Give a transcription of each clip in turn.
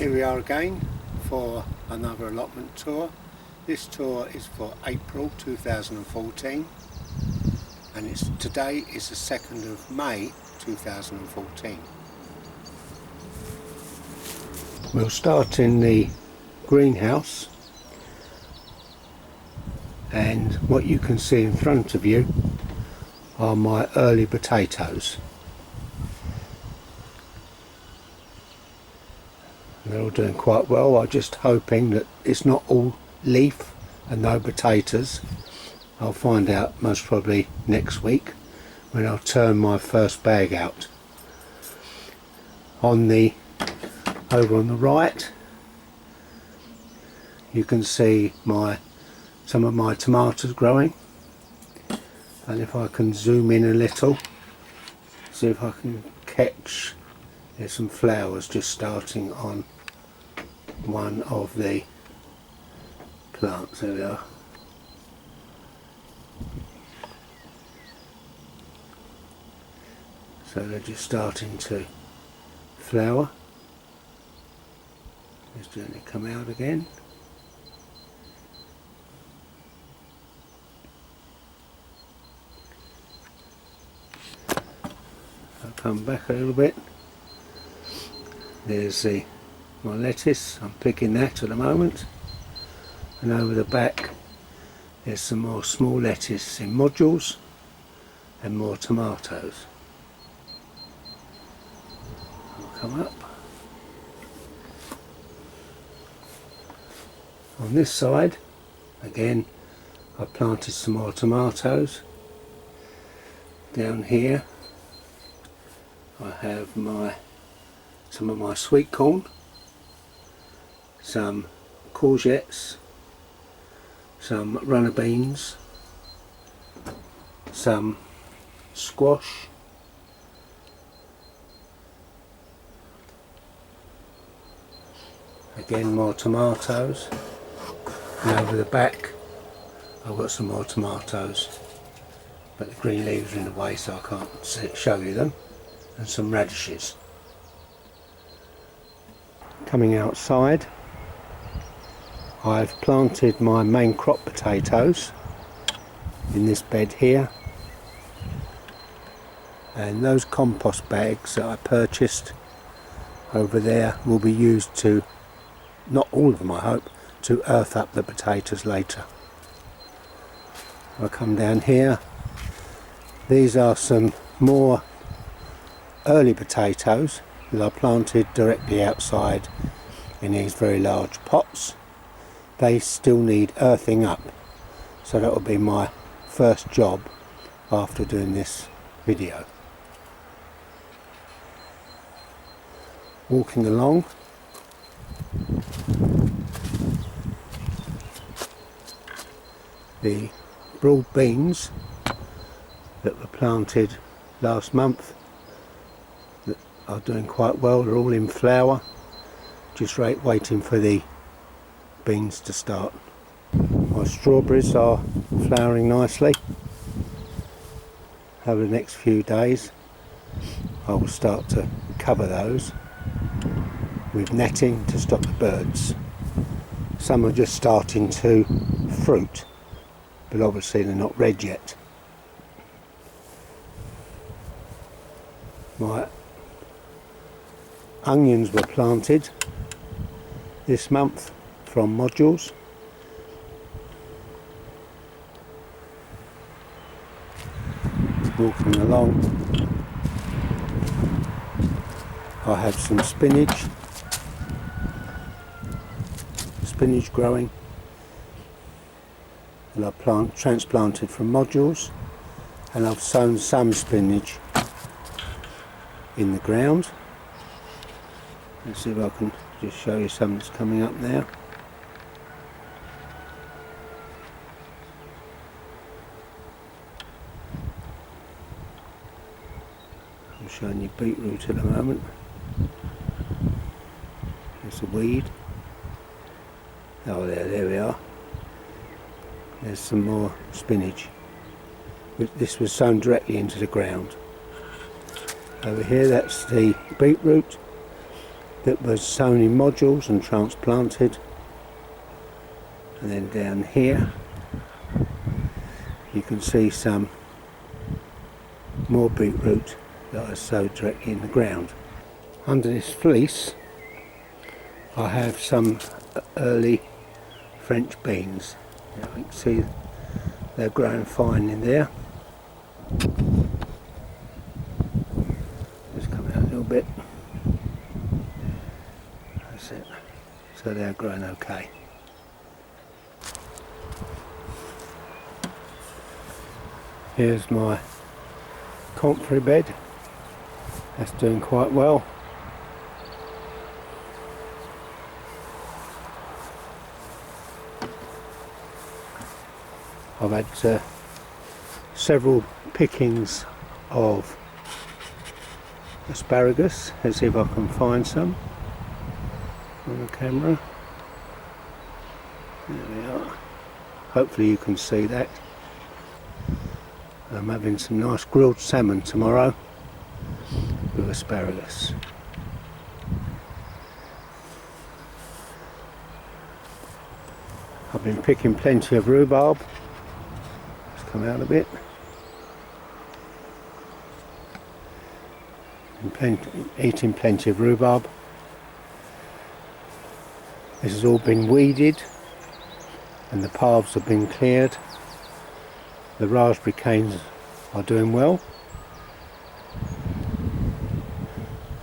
Here we are again for another allotment tour. This tour is for April 2014 and today is the 2nd of May 2014. We'll start in the greenhouse, and what you can see in front of you are my early potatoes. They're all doing quite well. I'm just hoping that it's not all leaf and no potatoes. I'll find out most probably next week when I'll turn my first bag out. Over on the right you can see some of my tomatoes growing, and if I can zoom in a little, see if I can catch, there's some flowers just starting on one of the plants. There we are. So they're just starting to flower. Just doing it come out again. I'll come back a little bit. There's my lettuce. I'm picking that at the moment. And over the back there's some more small lettuce in modules and more tomatoes. I'll come up. On this side again I planted some more tomatoes. Down here I have some of my sweet corn, some courgettes, some runner beans, some squash, again more tomatoes, and over the back I've got some more tomatoes, but the green leaves are in the way so I can't show you them, and some radishes. Coming outside, I've planted my main crop potatoes in this bed here, and those compost bags that I purchased over there will be used to, not all of them I hope, to earth up the potatoes later. I'll come down here. These are some more early potatoes that I planted directly outside in these very large pots. They still need earthing up, so that will be my first job after doing this video. Walking along, the broad beans that were planted last month that are doing quite well. They're all in flower, just waiting for the beans to start. My strawberries are flowering nicely. Over the next few days I will start to cover those with netting to stop the birds. Some are just starting to fruit, but obviously they're not red yet. My onions were planted this month from modules. Walking along, I have some spinach growing, and I've transplanted from modules, and I've sown some spinach in the ground. Let's see if I can just show you some that's coming up now. I'm showing you beetroot at the moment. There's a weed. Oh, there we are. There's some more spinach. This was sown directly into the ground. Over here, that's the beetroot, that was sown in modules and transplanted. And then down here you can see some more beetroot that I sowed directly in the ground. Under this fleece I have some early French beans. You can see they're growing fine in there. Just come out a little bit. That's it. So they're growing okay. Here's my comfrey bed. That's doing quite well. I've had several pickings of asparagus. Let's see if I can find some on the camera. There we are. Hopefully you can see that. I'm having some nice grilled salmon tomorrow with asparagus. I've been picking plenty of rhubarb. It's come out a bit. Eating plenty of rhubarb. This has all been weeded and the paths have been cleared. The raspberry canes are doing well.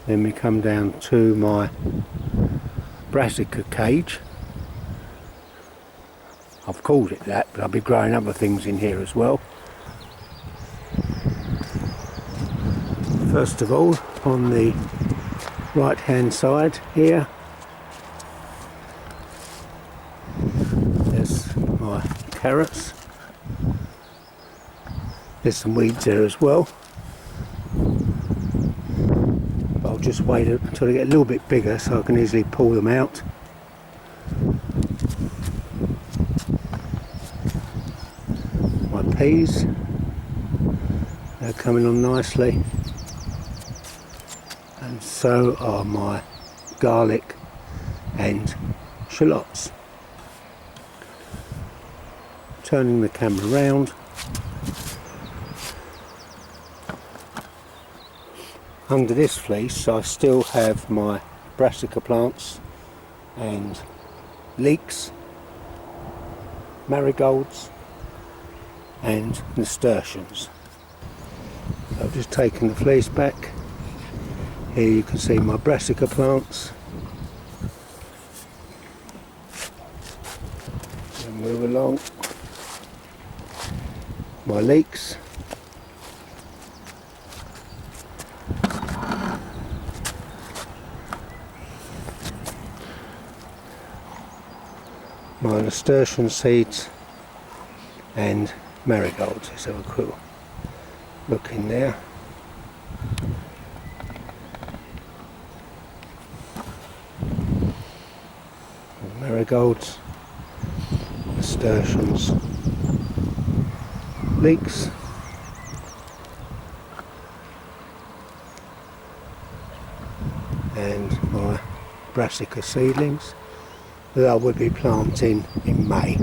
Then we come down to my brassica cage. I've called it that, but I'll be growing other things in here as well. First of all, on the right hand side here, there's my carrots. There's some weeds there as well. But I'll just wait until they get a little bit bigger so I can easily pull them out. My peas, they're coming on nicely. And so are my garlic and shallots. Turning the camera round. Under this fleece I still have my brassica plants and leeks, marigolds and nasturtiums. I've just taken the fleece back. Here you can see my brassica plants. And move along. My leeks. My nasturtium seeds and marigolds. Let's have a quick look in there. Marigolds, nasturtiums, leeks, and my brassica seedlings that I will be planting in May.